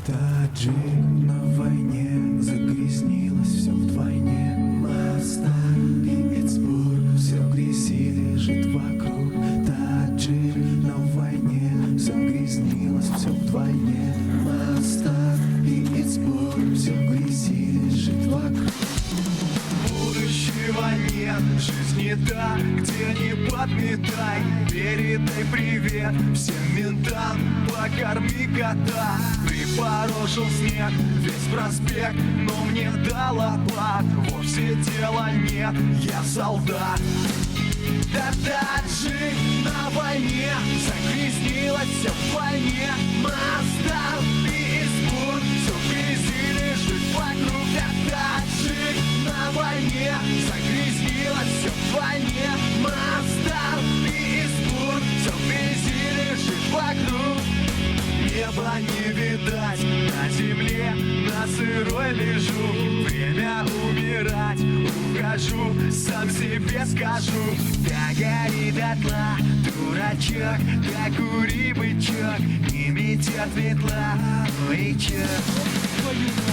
Таджик на войне, загрязнилось все вдвойне. Мостар и Эцбург, все в грязи лежит вокруг. Таджик на войне, загрязнилось все вдвойне. Мостар и Эцбург, все в грязи лежит вокруг. Будущего нет, жизнь не та, где не подметай. Передай привет всем ментам, покорми кота. Припорошил снег, весь проспект, но мне дал оплат. Вовсе дела нет, я солдат. Да таджик на войне, загрязнилось все в войне. Мостар и Эцбург, все в грязи лежит вокруг. Да таджик на войне, загрязнилось все в войне. Мостар и Эцбург, все в грязи лежит вокруг. Неба не видать, на земле, на сырой лежу. Время умирать, ухожу, сам себе скажу. Да гори дотла, дурачок, да кури бычок, не метет ветла, ой чё.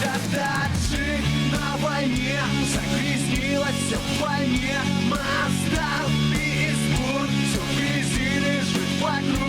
Да таджик на войне, загрязнилось все в войне. Мостар и Эцбург, все в грязи лежит вокруг.